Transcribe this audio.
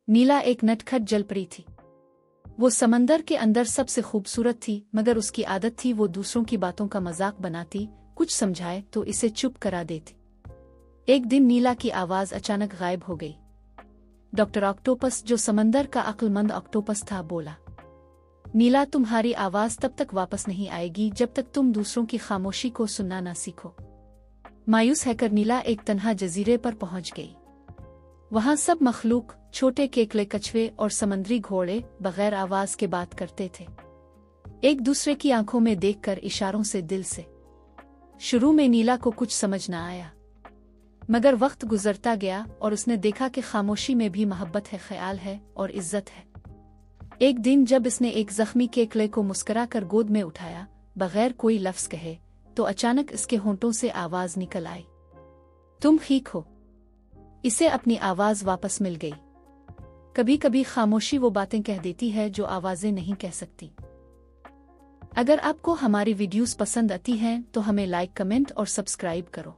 नीला एक नटखट जलपरी थी। वो समंदर के अंदर सबसे खूबसूरत थी, मगर उसकी आदत थी वो दूसरों की बातों का मजाक बनाती, कुछ समझाए तो इसे चुप करा देती। एक दिन नीला की आवाज अचानक गायब हो गई। डॉक्टर ऑक्टोपस, जो समंदर का अक्लमंद ऑक्टोपस था, बोला, नीला, तुम्हारी आवाज तब तक वापस नहीं आएगी जब तक तुम दूसरों की खामोशी को सुनना ना सीखो। मायूस होकर नीला एक तन्हा जजीरे पर पहुंच गई। वहां सब मखलूक, छोटे केकड़े, कछुए और समंदरी घोड़े बगैर आवाज के बात करते थे, एक दूसरे की आंखों में देखकर इशारों से, दिल से। शुरू में नीला को कुछ समझ ना आया, मगर वक्त गुजरता गया और उसने देखा कि खामोशी में भी मोहब्बत है, ख्याल है और इज्जत है। एक दिन जब इसने एक जख्मी केकड़े को मुस्कुराकर गोद में उठाया, बगैर कोई लफ्ज कहे, तो अचानक इसके होंठों से आवाज निकल आई, तुम ठीक हो। इसे अपनी आवाज वापस मिल गई। कभी कभी खामोशी वो बातें कह देती है जो आवाजें नहीं कह सकती। अगर आपको हमारी वीडियोस पसंद आती हैं तो हमें लाइक, कमेंट और सब्सक्राइब करो।